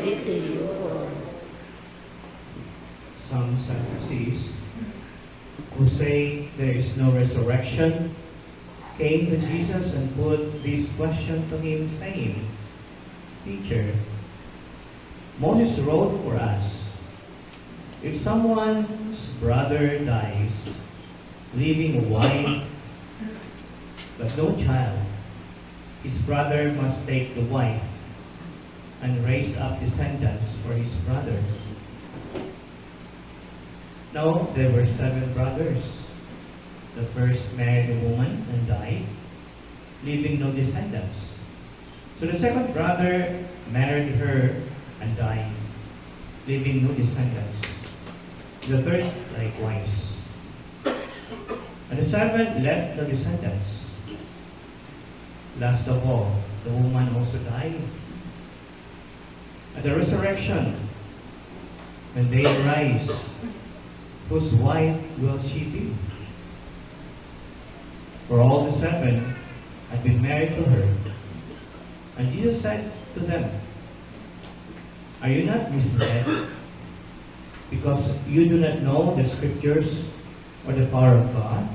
Glory to you, Lord. Some Sadducees, who say there is no resurrection, came to Jesus and put this question to him, saying, Teacher, Moses wrote for us, if someone's brother dies, leaving a wife but no child, his brother must take the wife and raise up descendants for his brother. Now there were 7 brothers. The first married a woman and died, leaving no descendants. So the second brother married her and died, leaving no descendants. The third likewise. And the 7th left no descendants. Last of all, the woman also died. At the resurrection, when they rise, whose wife will she be? For all the 7 had been married to her. And Jesus said to them, Are you not misled? Because you do not know the Scriptures or the power of God?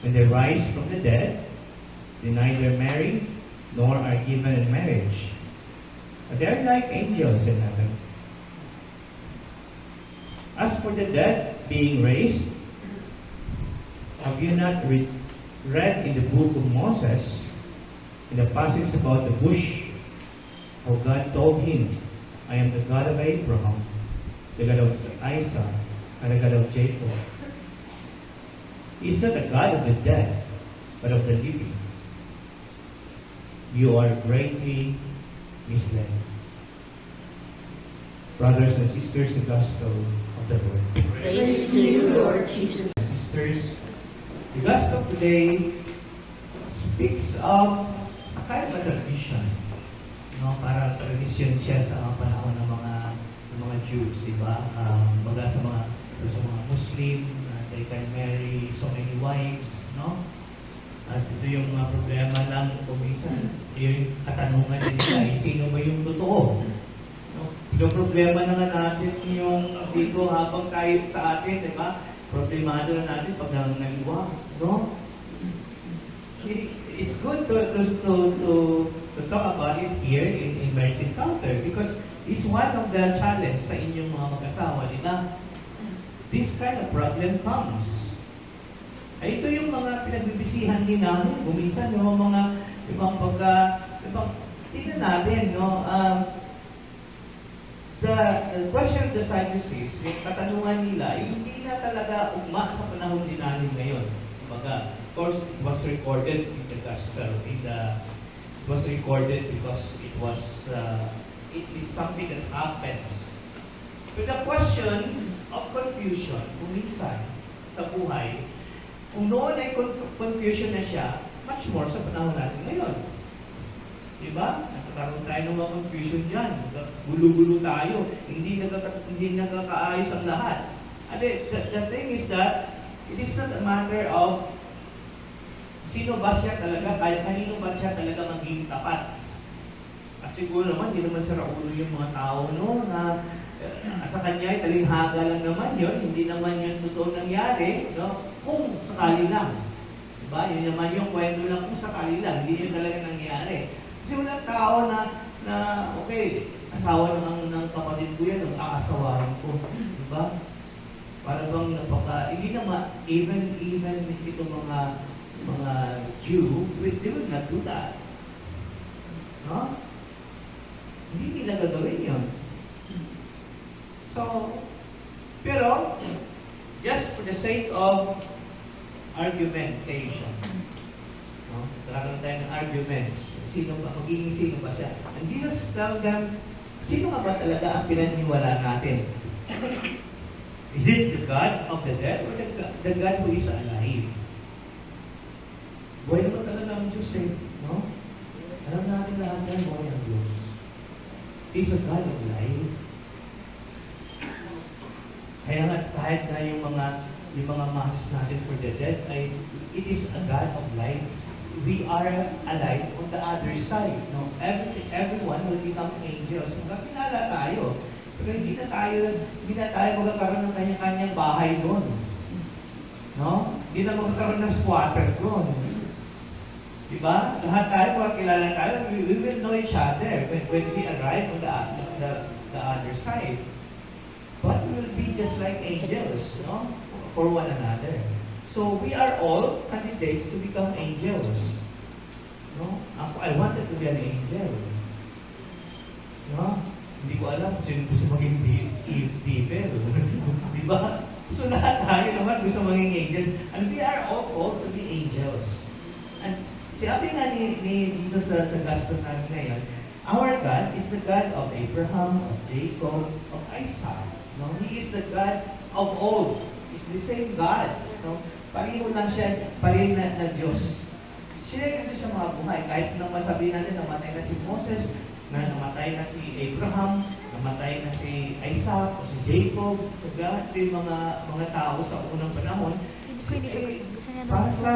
When they rise from the dead, they neither marry nor are given in marriage. But they are like angels in heaven. As for the dead being raised, have you not read in the book of Moses, in the passage about the bush, how God told him, I am the God of Abraham, the God of Isaac, and the God of Jacob. He is not the God of the dead, but of the living. You are greatly misled. Brothers and sisters, the gospel of the Lord. Praise to you, Lord Jesus. Sisters, the gospel today speaks of a kind of a tradition. No, para tradition siya sa panahon ng mga Jews, di ba? Baga sa mga Muslim, they can marry so many wives, no? At ito yung mga problema lang kung minsan, yung katanungan nila ay sino ba yung totoo? No? Yung problema na nga natin yung dito habang tayo sa atin, di ba? Problemado na natin pag nag-iwa, no? It's good to talk about it here in Marriage Encounter because it's one of the challenge sa inyong mga mag-asawa, di ba? This kind of problem comes. Ay, ito yung mga pinagbibisihan din namin. Kuminsan yung mga ibang tingnan natin, no? The question of the Sadducees, yung katanungan nila, hindi na talaga ugma sa panahon din namin ngayon. Kumbaga, of course, it was recorded in the gospel. It was recorded because it is something that happens. But the question of confusion, kung minsan sa buhay, kung noon ay confusion na siya, much more sa panahon natin ngayon. Diba? Nagkakaroon tayo ng mga confusion dyan. Gulo-gulo tayo. Hindi nagkakaayos ang lahat. And the thing is that it is not a matter of sino ba siya talaga, kanino ba siya talaga maging tapat. At siguro naman, hindi naman sa ulo yung mga tao, no, na sa kanya ay talinghaga lang naman yun, hindi naman yun totoo nangyari, no, kung sakali lang. Diba? Yun naman yung kwento lang kung sakali lang, hindi yun talaga nangyari. Kasi walang tao na okay, asawa ng kapatid ko yan, ang aasawahan ko. Diba? Para bang hindi naman, even itong mga Jew, they will not do that. No? Hindi nila gagawin yun. So, pero, just for the sake of argumentation, no? Kailangan tayo ng arguments. Magiging sino ba siya? And Jesus tell them, sino nga ba talaga ang pinaniniwala natin? Is it the God of the dead or the God who is alive? Buhay naman talaga ang Diyos eh, no? Alam natin lahat yan, buhay ang Diyos. He's a God of life. Kaya nga, kahit na yung mga masses natin for the dead, it is a God of life. we are alive on the other side. No? Everyone will become angels. Magkakilala tayo. Pero hindi na tayo magkakaroon ng kanya-kanyang bahay doon. No? Hindi na magkakaroon ng squatter doon. Diba? Lahat tayo, magkakilala tayo, we will know each other when we arrive on the other side. But we will be just like angels, no? For one another. So we are all candidates to become angels. No? I wanted to be an angel. No? Hindi ko alam kung sino gusto maging devil. Diba? So lahat tayo naman gusto maging angels. And we are all called to be angels. And sabi nga ni Jesus sa gospel natin ngayon, our God is the God of Abraham, of Jacob, of Isaac. No? He is the God of all. He's the same God. No? Pareho lang siya, pareho na Diyos. Siya yung sa mga buhay. Kahit nang masabi natin, namatay na si Moses, namatay na si Abraham, namatay na si Isaac, o si Jacob, lahat yung mga tao sa unang panahon, para sa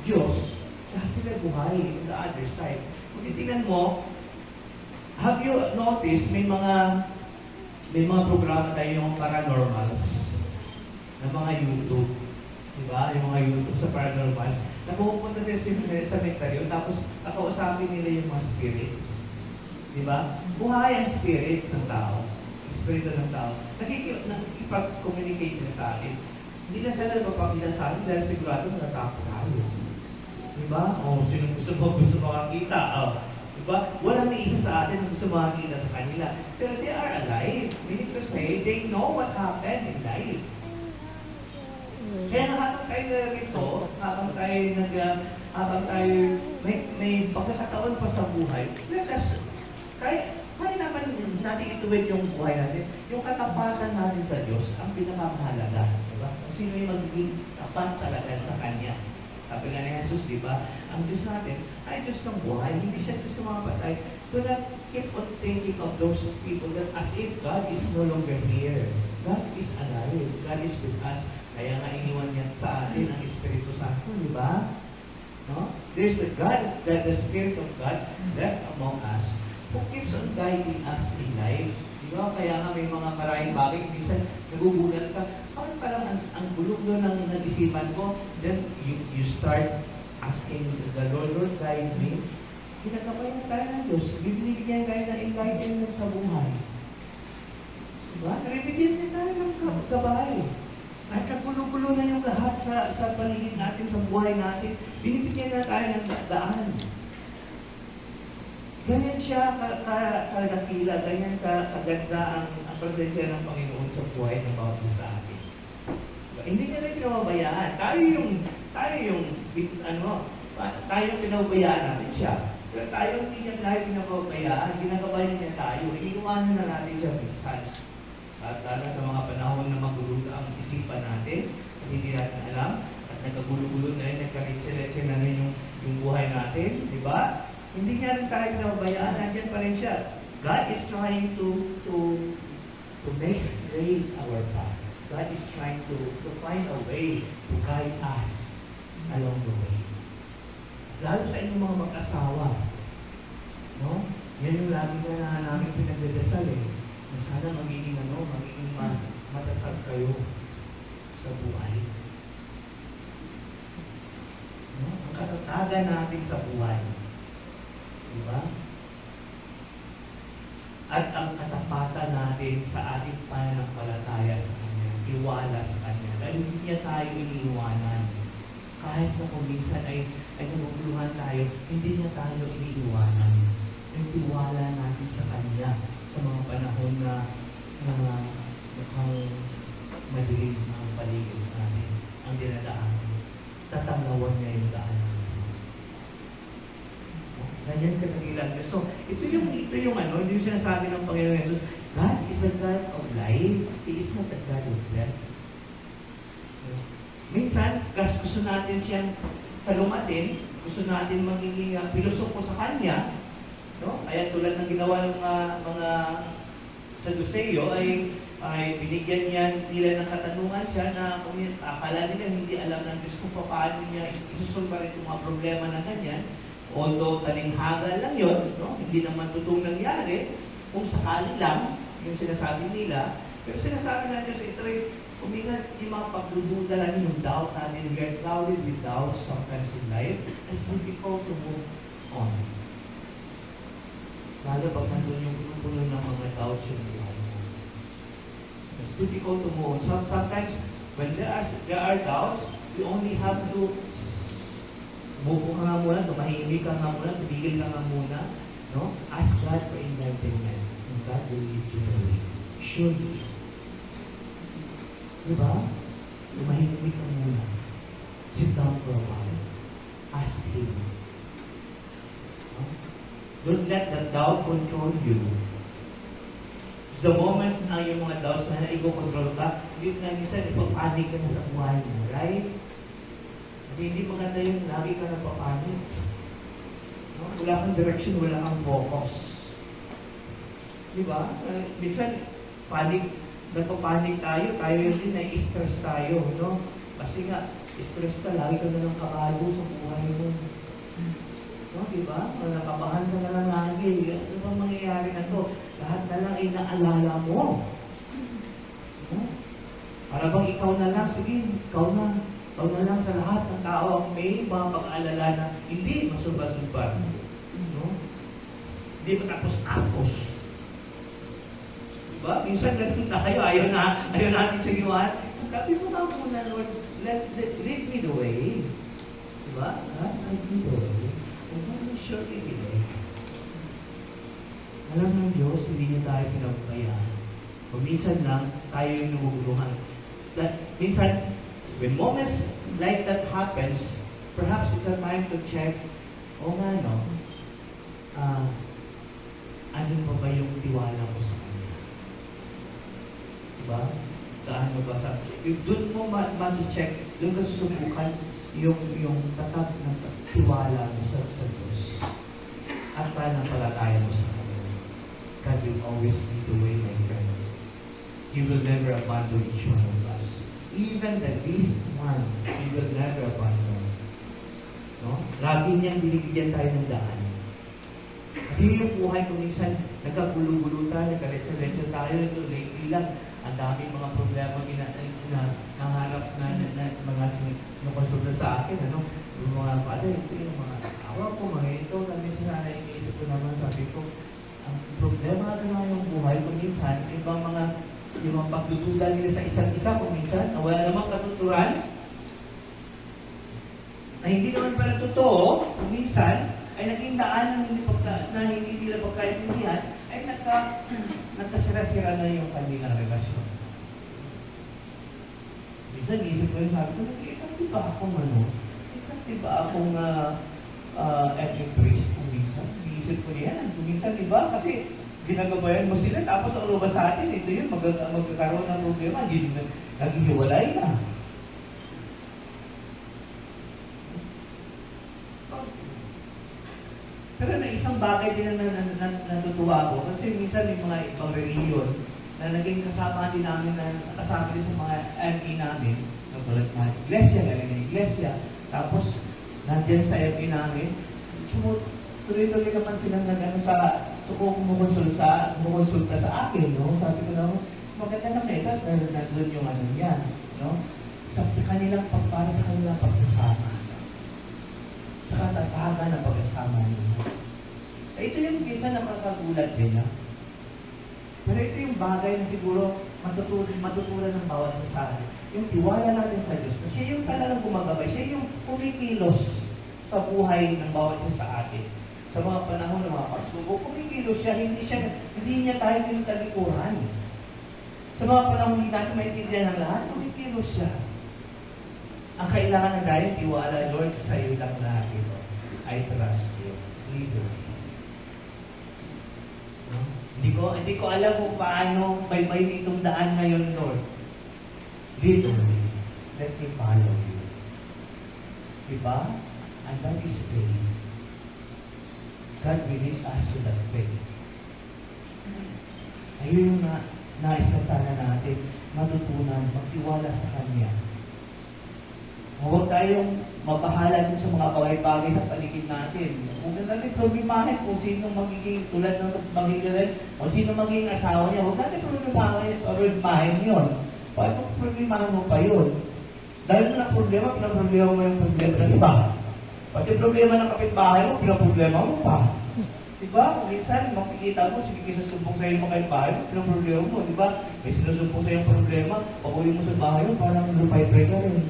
Diyos, lahat sila buhay on the other side. Kung titingnan mo, have you noticed may mga programa tayo yung paranormals na mga YouTube, di ba? Yung mga YouTube sa paranormals, na pupunta sa cemetery, tapos kakausapin nila yung mga spirits. Di ba? Buhay ang spirits ng tao. Espiritu ng tao. Nakikipag-communicate sila sa atin. Hindi na sila nagpapakita sa atin dahil sigurado natatakot tayo. Di ba? O, sino gusto makakita? Diba? Walang may isa sa atin na gusto makakita sa kanila. Pero they are alive. Meaning to say, they know what happened in life. Kaya habang tayo narito, habang tayo may pagkakataon pa sa buhay, let us, kaya naman natin ituwid yung buhay natin. Yung katapatan natin sa Diyos, ang pinakamahalaga. Diba? Kung sino yung magiging tapat talaga sa Kanya. Sabi nga ni Jesus, di ba? Ang Diyos natin ay Diyos ng buhay. Hindi siya Diyos ng mga patay. Do not keep on thinking of those people that as if God is no longer here. God is alive. God is with us. Kaya nga iniwan niya sa atin ang Espiritu Santo, di ba? No? There's the God, the Spirit of God left among us who keeps on guiding us in life. Di ba? Kaya nga may mga maraming bagay, minsan nagugulat ka, bakit parang ang bulog doon ng isipan ko? Then you start asking the Lord, guide me. Kinagabayan tayo ng Diyos. Bibigyan tayo ng enlightenment sa buhay. Diba? Nabibigyan din tayo ng gabay. Kahit kagulo-gulo na yung lahat sa paligid natin, sa buhay natin, binibigyan na tayo ng daan. Ganyan siya kadakila, ganyan kaganda ang presensya ng Panginoon sa buhay ng bawat isa sa atin. Hindi niya rin pinababayaan. Tayo yung pinababayaan natin siya. Pero tayo hindi niya tayo pinababayaan. Ginagabayan niya tayo. Iniiwanan na natin siya minsan. At lalo sa mga panahon na magulo ang isipan natin, at hindi natin alam, at nagkagulo-gulo na rin, nagkaritse-retse na rin yung buhay natin, di ba? Hindi niya rin tayo pinababayaan. Nandiyan pa rin siya. God is trying to make straight our path. God is trying to find a way to guide us along the way. Lalo sa inyong mga mag-asawa. No? Yan yung lagi na namin pinagdadasal eh. Na sana magiging matatag kayo sa buhay. No? Ang katatagan natin sa buhay. Diba? At ang katapatan natin sa ating pananampalataya sa Kanya, iwala sa Kanya. Dahil hindi niya tayo iniiwanan. Kahit na kung minsan ay naguguluhan tayo, hindi niya tayo iniiwanan. Yung tiwala natin sa Kanya sa mga panahon na mukhang madilim ang paligid natin, ang dinadaanan. Tatanglawan niya yung daan. Ganyan katagilan. So, ito yung sinasabi ng Panginoon Jesus, God is a God of life. He is not a God of death. Minsan, gusto natin siyang salumatin, gusto natin magiging pilosopo sa Kanya, no? Kaya tulad ng ginawa ng mga Saduceo ay ay binigyan nila ng katanungan siya na kung akala nila hindi alam ng Diyos kung paano niya isusulba rin itong mga problema na ganyan. Although talinghaga lang yun, no? Hindi naman totoong nangyari, kung sakali lang, yung sinasabi nila, pero sinasabi na Diyos, ito ay kumingan yung mga pagdududahan yung doubt natin. We are clouded with doubts sometimes in life. It's difficult to move on. Lalo pag nandun yung puno ng mga doubts yung buhay mo. It's difficult to move on. Sometimes, when there are doubts, you only have to buko ka nga muna, tumahimik ka nga muna, tumigil ka nga muna, no? Ask God for enlightenment. And God will lead you the way. Surely. Diba? Tumahimik ka muna. Sit down for a while. Ask Him. No? Don't let the doubt control you. The moment na yung mga doubts na i-control ka, yun nga minsan, ipapanik ka na sa buhay mo, right? Hindi maganda yung lagi ka napapanik. No? Wala kang direction, wala kang focus. Diba? Minsan, napapanik tayo din na-stress tayo. No? Kasi nga, stress ka, lagi ka na lang kabalo sa buhay mo. No? Diba? Nakabahan ka na lang lagi. Ano bang mangyayari na to? Lahat na lang ay naalala mo. No? Para bang ikaw na lang, sige, ikaw na lang sa lahat ng tao ang may mga pag-aalala na hindi masubad-subad. No? Hindi matapos-tapos. Diba? Minsan ganito tayo, ayaw natin sa giwan. Sabi mo nga muna, Lord, lead me the way. Diba? Lead me the way. And God will surely be there. Alam ng Diyos, hindi niya tayo pinabayaan. O minsan lang, tayo yung naguguluhan. Minsan, when moments like that happens, perhaps it's a time to check, ano pa ba yung tiwala ko sa Kanya? Diba? Gaano ba sa... Doon mo ma-check, doon ka susubukan yung tatag ng tiwala mo sa Diyos. At pananampalataya mo sa Kanya. God will always be the way, my friend. He will never abandon each one of us. Even the least ones, He will never abandon. No? Lagi niyang binibigyan tayo ng daan. At yun yung buhay ko minsan, nagkagulo-gulo tayo, nagkaletsa-letsa tayo, lately lang, ang daming mga problema na nangarap na mga nakonsulta sa akin, ano? Yung mga father, yung mga asawa ko, mga ito, kami sa iniisip ko naman, sabi ko, ang problema na yung buhay ko minsan, ibang mga yung mga pagdududa nila sa isa't isa kung minsan, na wala namang katuturan, na hindi naman pala totoo, kung minsan, ay naging daan na hindi nila pagkaintindihan, ay nagkasira-sira na yung kanilang relasyon. Minsan, isip ko yung sabi ko, di ba akong di ba akong ethnic priest kung minsan? Iisip ko yan. Kung minsan, di ba? Kasi ginagabayan mo sila, tapos ang lupa sa atin, ito yun, magkakaroon ng problema, hindi naghihiwalay na. Pero na isang bagay din na natutuwa ko, kasi minsan yung mga ibang reliyon na naging kasama din namin, kasama din sa mga ME namin, tulad na iglesia, galing na iglesia, tapos nandyan sa ME namin, tuloy-tuloy naman silang kumukonsulta sa akin, no? Sabi ko na, maganda na meta, pero nandun yung ano yan, no? Sa kanilang para sa kanilang pagsasama. Sa katatagan na pagsasama nila. Ito yung minsan nakakagulat din, no? Pero ito yung bagay na siguro matutunan ng bawat sa atin. Yung tiwala natin sa Diyos. Kasi siya yung talagang gumagabay. Siya yung kumikilos sa buhay ng bawat sa atin. Sa mga panahon ng mga pagsubok, kumikilos siya, hindi niya tayo pinatalikuran. Sa mga panahon hindi natin maintindihan ng lahat, kumikilos siya. Ang kailangan na dahil, tiwala, Lord, sa iyo lang lahat ito. I trust you. Leader. No? Hindi ko alam kung paano may itong daan ngayon, Lord. Leader, let me follow you. Diba? And that is faith. God will lead us to that faith. Ayun yung nais na sana natin matutunan, magtiwala sa Kanya. Huwag tayong mabahala din sa mga bagay-bagay sa paligid natin. Huwag na natin problemahin kung sino magiging tulad ng magiging o sino magiging asawa niya. Huwag natin problemahin yun. Paano problemahin mo pa yun? Dahil mo na problema, pinaproblema mo yung problema ng iba. Pati problema ng kapitbahay mo, pinaproblema mo pa. Diba? Kung minsan, makikita mo, sige susumbong sa'yo yung mga kapitbahay mo, pinaproblema mo. Diba? May sinusumbong sa'yo yung problema, pag-uli mo sa bahay mo, parang lupay-pray ka rin.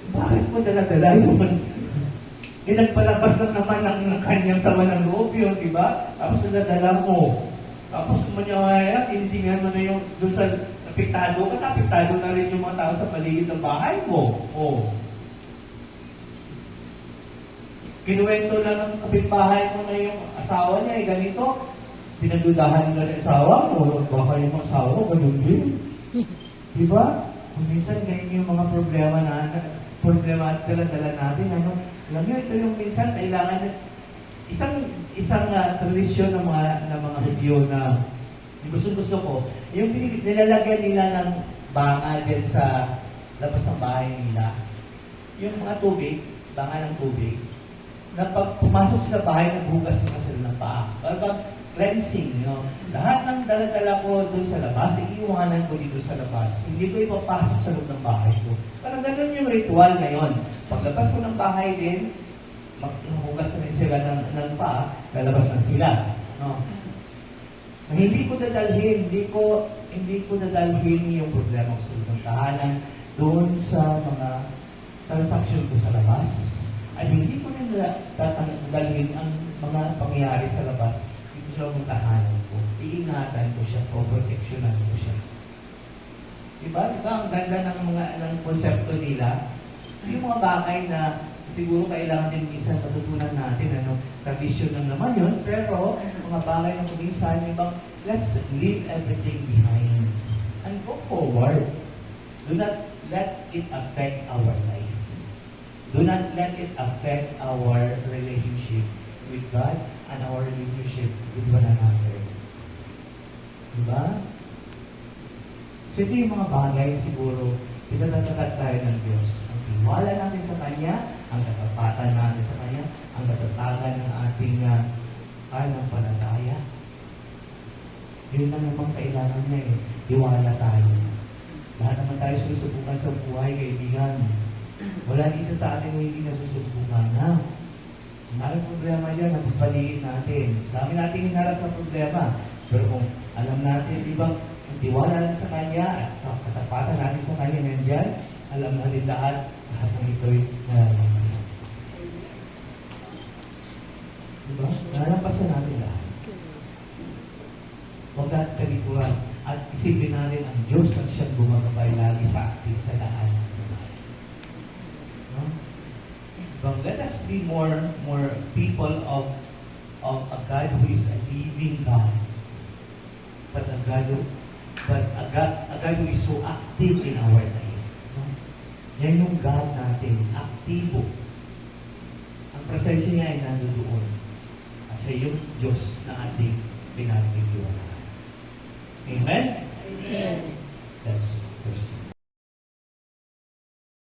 Bakit mo dala-dala yun? Nagpalabas lang naman ng kanyang sama ng loob yun, di ba? Tapos nadadala mo. Tapos kumanyawaya, tinitingnan mo na yung doon sa apektado ka, apektado na rin yung mga tao sa paligid ng bahay mo. O. Kinuwento lang ng kapitbahay mo na yung asawa niya, ganito, pinadudahan nila ng asawa mo, baka yung asawa mo, ganun din. Di ba? Kung minsan, ganyan yung mga problema at dala-dala natin. Alam nyo, ito yung minsan, kailangan isang tradisyon ng mga Hudyo na gusto ko, yung nilalagyan nila ng banga din sa labas ng bahay nila. Yung mga tubig, banga ng tubig, na pag pumasok sa bahay, naghugas na sila ng paa. Parang cleansing, Lahat ng dala-dala ko doon sa labas, iiwanan ko dito sa labas. Hindi ko ipapasok sa loob ng bahay ko. Parang ganun yung ritual ngayon. Paglabas ko ng bahay din, maghugas na rin sila ng paa, lalabas na sila. No? Hindi ko dadalhin yung problema ko sa loob ng tahanan doon sa mga transaksyon ko sa labas. At hindi ko rin dadalhin ang mga pangyayari sa labas dito sa loob ng tahanan ko. Iingatan ko siya o proteksyonan ko siya. Diba? Ang ganda ng konsepto nila. Yung mga bagay na siguro kailangan din minsan matutunan natin, tradisyon lang naman yun, pero mga bagay na kuminsan, let's leave everything behind and go forward. Do not let it affect our life. Do not let it affect our relationship with God and our relationship with one another. Diba? So ito yung mga bagay na siguro pinatatagat tayo ng Diyos. Ang tiwala natin sa Kanya, ang katapatan natin sa Kanya, ang katatagan ng ating pananampalataya. Yun lang naman kailangan niya eh. Tiwala tayo. Lahat naman tayo susubukan sa buhay, kaibigan. Wala isa sa atin na hindi nasusubukan na. Maraming problema dyan, napagpaliin natin. Dami natin hinarap na problema. Pero kung alam natin, di ba, ang tiwala natin sa Kanya at katapatan natin sa Kanya nandiyan, alam natin lahat ng ito'y nalalampasan. Di ba? Nalalampasan natin lahat. Huwag natin kalikuran at isipin natin ang Diyos at siyang gumagabay lagi sa atin sa lahat. No? But let us be more people of a God who is a living God. But a God who is so active in our life. No? Yan yung God natin, aktibo. Ang presensya niya ay nandoon. Kasi yung Diyos na ating pinagbibiwalaan. Amen? Amen.